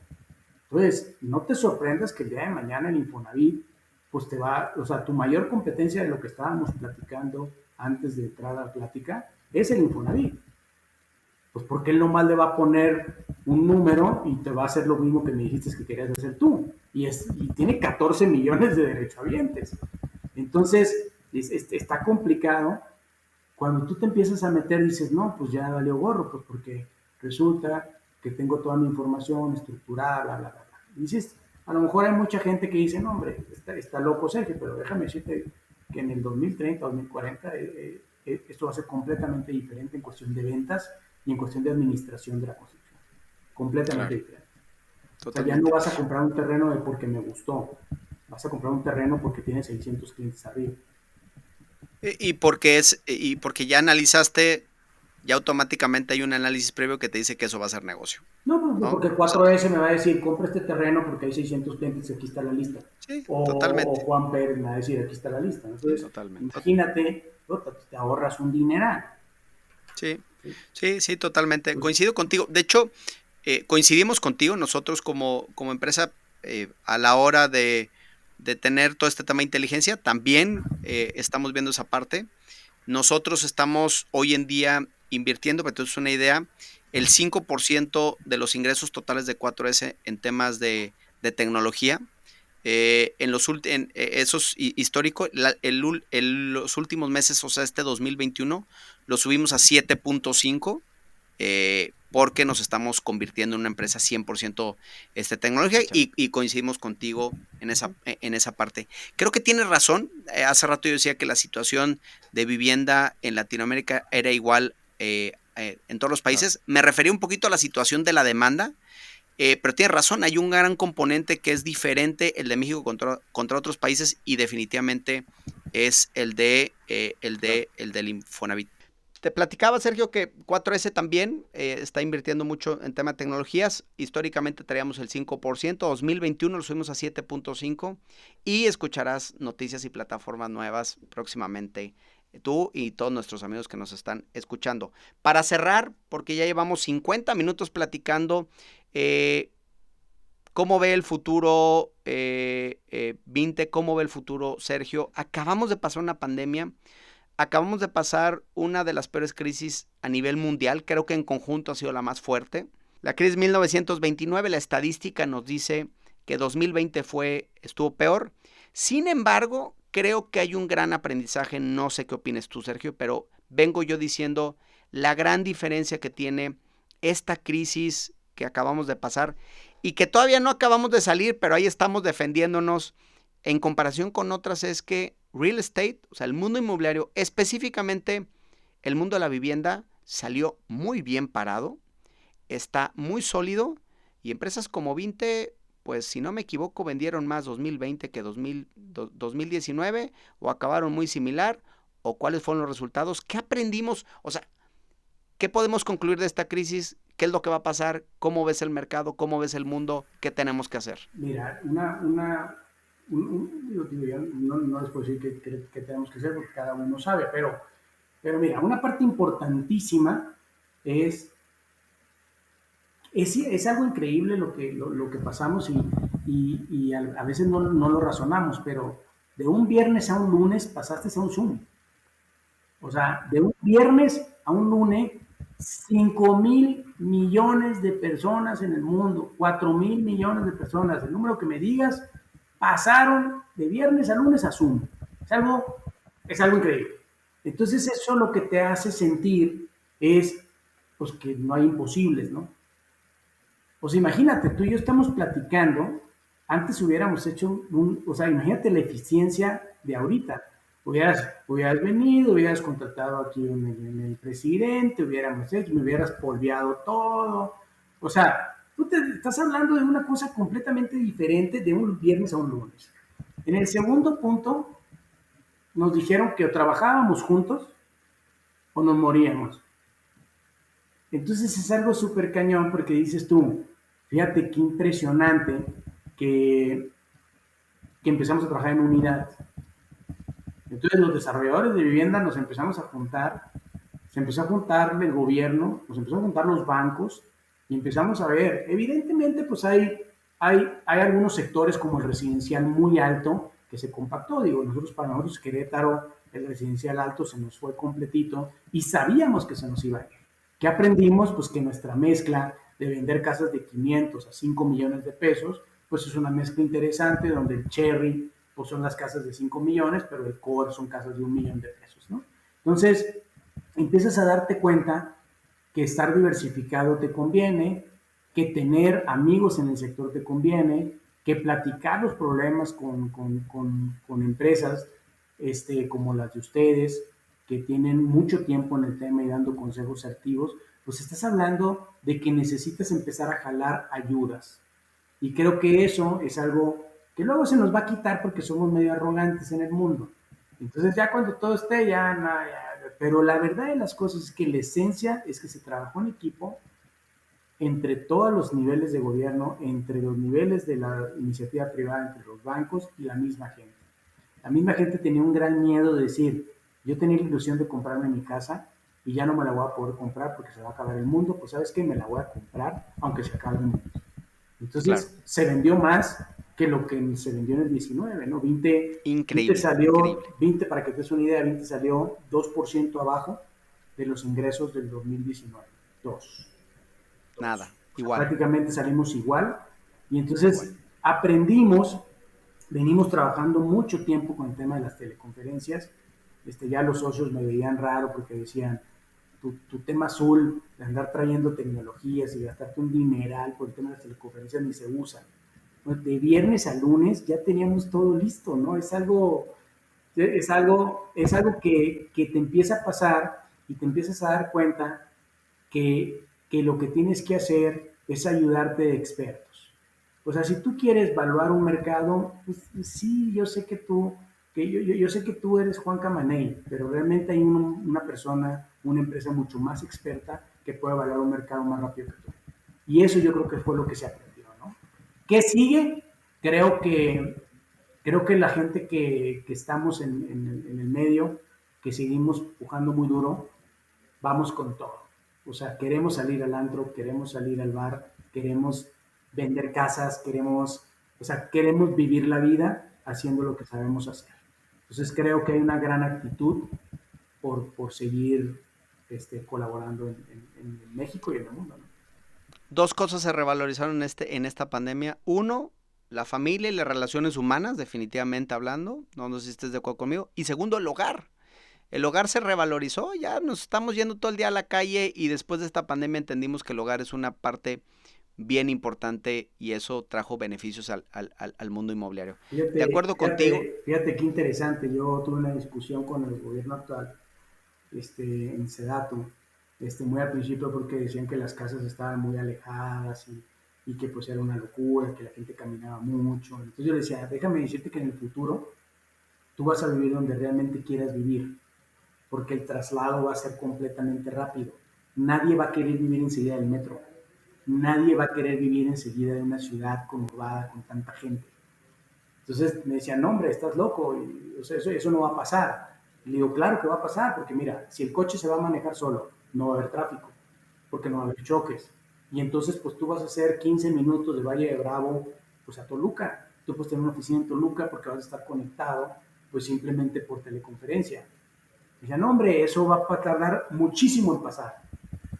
Entonces, no te sorprendas que el día de mañana el Infonavit, pues o sea, tu mayor competencia de lo que estábamos platicando antes de entrar a la plática, es el Infonavit. Pues porque él nomás le va a poner un número y te va a hacer lo mismo que me dijiste que querías hacer tú. Y tiene 14 millones de derechohabientes. Entonces, está complicado. Cuando tú te empiezas a meter, dices, no, pues ya valió gorro, pues porque resulta que tengo toda mi información estructurada, bla, bla, bla. Y dices, a lo mejor hay mucha gente que dice, no, hombre, está loco Sergio, pero déjame decirte que en el 2030, 2040, esto va a ser completamente diferente en cuestión de ventas y en cuestión de administración de la construcción. Completamente diferente. O sea, ya no vas a comprar un terreno de porque me gustó, vas a comprar un terreno porque tiene 600 clientes arriba. Y porque ya analizaste, ya automáticamente hay un análisis previo que te dice que eso va a ser negocio. No, porque el 4S me va a decir, compra este terreno porque hay 600 clientes y aquí está la lista. Sí, o Juan Pérez me va a decir, aquí está la lista. Entonces, imagínate, te ahorras un dineral. Sí, totalmente. Coincido contigo. De hecho, coincidimos contigo nosotros como empresa a la hora de tener todo este tema de inteligencia. También estamos viendo esa parte. Nosotros estamos hoy en día invirtiendo, para que te des una idea, el 5% de los ingresos totales de 4S en temas de tecnología. Eso es histórico. Los últimos meses, o sea, 2021, lo subimos a 7.5. porque nos estamos convirtiendo en una empresa 100% tecnológica y coincidimos contigo en esa parte. Creo que tienes razón. Hace rato yo decía que la situación de vivienda en Latinoamérica era igual en todos los países. Me refería un poquito a la situación de la demanda, pero tienes razón, hay un gran componente que es diferente el de México contra otros países y definitivamente es el del Infonavit. Te platicaba, Sergio, que 4S también está invirtiendo mucho en tema de tecnologías. Históricamente traíamos el 5%, 2021 lo subimos a 7.5% y escucharás noticias y plataformas nuevas próximamente, tú y todos nuestros amigos que nos están escuchando. Para cerrar, porque ya llevamos 50 minutos platicando, ¿cómo ve el futuro Vinte? ¿Cómo ve el futuro Sergio? Acabamos de pasar una pandemia. Acabamos de pasar una de las peores crisis a nivel mundial, creo que en conjunto ha sido la más fuerte. La crisis 1929, la estadística nos dice que 2020 estuvo peor. Sin embargo, creo que hay un gran aprendizaje, no sé qué opines tú, Sergio, pero vengo yo diciendo la gran diferencia que tiene esta crisis que acabamos de pasar y que todavía no acabamos de salir, pero ahí estamos defendiéndonos en comparación con otras, es que real estate, o sea, el mundo inmobiliario, específicamente el mundo de la vivienda, salió muy bien parado, está muy sólido y empresas como Vinte, pues si no me equivoco, vendieron más 2020 que 2019 o acabaron muy similar, o cuáles fueron los resultados, qué aprendimos, o sea, qué podemos concluir de esta crisis, qué es lo que va a pasar, cómo ves el mercado, cómo ves el mundo, qué tenemos que hacer. Mira, yo no les puedo decir qué tenemos que hacer porque cada uno sabe, pero mira, una parte importantísima es algo increíble lo que pasamos y a veces no lo razonamos, pero de un viernes a un lunes pasaste a un Zoom. O sea, de un viernes a un lunes, 5,000 millones de personas en el mundo, 4,000 millones de personas, el número que me digas, pasaron de viernes a lunes a Zoom. Es algo increíble. Entonces eso lo que te hace sentir es pues que no hay imposibles, ¿no? Pues imagínate, tú y yo estamos platicando, antes hubiéramos hecho o sea, imagínate la eficiencia de ahorita. Hubieras venido, hubieras contratado aquí el presidente, hubiéramos hecho, me hubieras polveado todo. O sea, tú te estás hablando de una cosa completamente diferente de un viernes a un lunes. En el segundo punto, nos dijeron que o trabajábamos juntos o nos moríamos. Entonces es algo súper cañón porque dices tú, fíjate qué impresionante que empezamos a trabajar en unidad. Entonces los desarrolladores de vivienda nos empezamos a juntar, se empezó a juntar el gobierno, nos empezó a juntar los bancos y empezamos a ver, evidentemente pues hay algunos sectores como el residencial muy alto que se compactó, para nosotros Querétaro, el residencial alto se nos fue completito y sabíamos que se nos iba a ir. ¿Qué aprendimos? Pues que nuestra mezcla de vender casas de 500 a 5 millones de pesos, pues es una mezcla interesante donde el cherry pues son las casas de 5 millones, pero el core son casas de 1 millón de pesos, ¿no? Entonces, empiezas a darte cuenta que estar diversificado te conviene, que tener amigos en el sector te conviene, que platicar los problemas con empresas como las de ustedes, que tienen mucho tiempo en el tema y dando consejos activos, pues estás hablando de que necesitas empezar a jalar ayudas. Y creo que eso es algo que luego se nos va a quitar porque somos medio arrogantes en el mundo. Entonces ya cuando todo esté, pero la verdad de las cosas es que la esencia es que se trabajó en equipo entre todos los niveles de gobierno, entre los niveles de la iniciativa privada, entre los bancos y la misma gente. La misma gente tenía un gran miedo de decir, yo tenía la ilusión de comprarme mi casa y ya no me la voy a poder comprar porque se va a acabar el mundo, pues ¿sabes qué? Me la voy a comprar aunque se acabe el mundo. Entonces claro, se vendió más que lo que se vendió en el 19, ¿no? Vinte salió, increíble. 20, para que te des una idea, 20 salió 2% abajo de los ingresos del 2019. 2. Nada, igual. Prácticamente salimos igual. Y entonces aprendimos, venimos trabajando mucho tiempo con el tema de las teleconferencias. Ya los socios me veían raro porque decían, tu tema azul de andar trayendo tecnologías y gastarte un dineral por el tema de las teleconferencias ni se usan. Pues de viernes a lunes ya teníamos todo listo, ¿no? Es algo que te empieza a pasar y te empiezas a dar cuenta que lo que tienes que hacer es ayudarte de expertos. O sea, si tú quieres evaluar un mercado, pues sí, yo sé que yo sé que tú eres Juan Camaney, pero realmente hay una persona, una empresa mucho más experta que puede evaluar un mercado más rápido que tú. Y eso yo creo que fue lo que se aprendió, ¿no? ¿Qué sigue? Creo que, creo que la gente que estamos en el medio, que seguimos pujando muy duro, vamos con todo. O sea, queremos salir al antro, queremos salir al bar, queremos vender casas, queremos vivir la vida haciendo lo que sabemos hacer. Entonces creo que hay una gran actitud por seguir colaborando en México y en el mundo, ¿no? Dos cosas se revalorizaron en esta pandemia. Uno, la familia y las relaciones humanas, definitivamente hablando. No sé si estés de acuerdo conmigo. Y segundo, el hogar. El hogar se revalorizó, ya nos estamos yendo todo el día a la calle y después de esta pandemia entendimos que el hogar es una parte bien importante y eso trajo beneficios al mundo inmobiliario. De acuerdo contigo. Fíjate qué interesante. Yo tuve una discusión con el gobierno actual en Sedato, muy al principio porque decían que las casas estaban muy alejadas y que pues era una locura, que la gente caminaba mucho. Entonces yo le decía, déjame decirte que en el futuro tú vas a vivir donde realmente quieras vivir, porque el traslado va a ser completamente rápido. Nadie va a querer vivir enseguida del metro. Nadie va a querer vivir enseguida de una ciudad conurbada con tanta gente. Entonces me decían, no, hombre, estás loco, o sea, eso no va a pasar. Y le digo, claro que va a pasar, porque mira, si el coche se va a manejar solo, no va a haber tráfico, porque no va a haber choques. Y entonces, pues tú vas a hacer 15 minutos de Valle de Bravo, pues a Toluca. Tú puedes tener una oficina en Toluca porque vas a estar conectado, pues simplemente por teleconferencia. Dije, no, hombre, eso va a tardar muchísimo en pasar.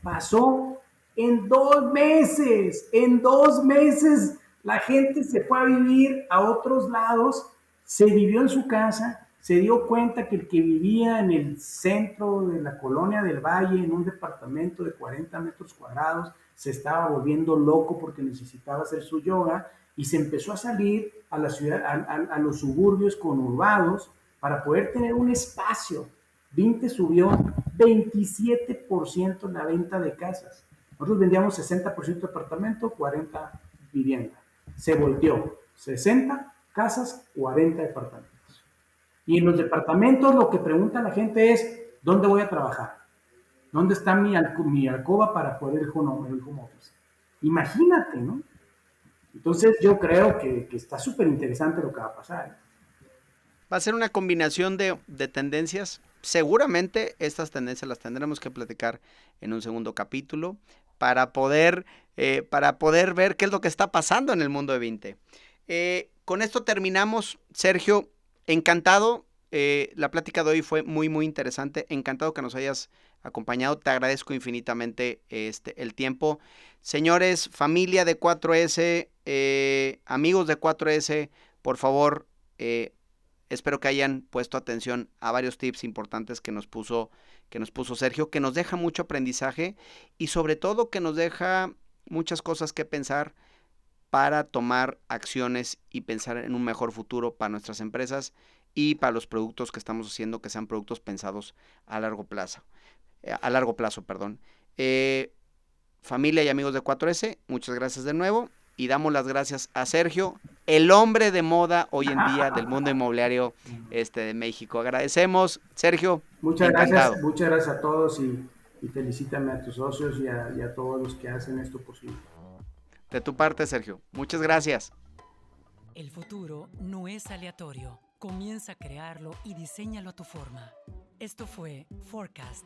Pasó en 2 meses. En 2 meses la gente se fue a vivir a otros lados, se vivió en su casa, se dio cuenta que el que vivía en el centro de la colonia del Valle, en un departamento de 40 metros cuadrados, se estaba volviendo loco porque necesitaba hacer su yoga y se empezó a salir a la ciudad, a los suburbios conurbados para poder tener un espacio. Vinte subió 27% en la venta de casas. Nosotros vendíamos 60% departamento, 40 vivienda. Se volteó. 60 casas, 40 departamentos. Y en los departamentos lo que pregunta la gente es, ¿dónde voy a trabajar? ¿Dónde está mi alcoba para poder el home office? Imagínate, ¿no? Entonces yo creo que está súper interesante lo que va a pasar. Va a ser una combinación de tendencias. Seguramente estas tendencias las tendremos que platicar en un segundo capítulo para poder ver qué es lo que está pasando en el mundo de 20. Con esto terminamos. Sergio, encantado. La plática de hoy fue muy, muy interesante. Encantado que nos hayas acompañado. Te agradezco infinitamente el tiempo. Señores, familia de 4S, amigos de 4S, por favor, espero que hayan puesto atención a varios tips importantes que nos puso Sergio, que nos deja mucho aprendizaje y sobre todo que nos deja muchas cosas que pensar para tomar acciones y pensar en un mejor futuro para nuestras empresas y para los productos que estamos haciendo, que sean productos pensados a largo plazo. Familia y amigos de 4S, muchas gracias de nuevo. Y damos las gracias a Sergio, el hombre de moda hoy en día del mundo inmobiliario de México. Agradecemos, Sergio. Muchas encantado. Muchas gracias a todos y felicítame a tus socios y a todos los que hacen esto posible. De tu parte, Sergio. Muchas gracias. El futuro no es aleatorio. Comienza a crearlo y diséñalo a tu forma. Esto fue Forecast.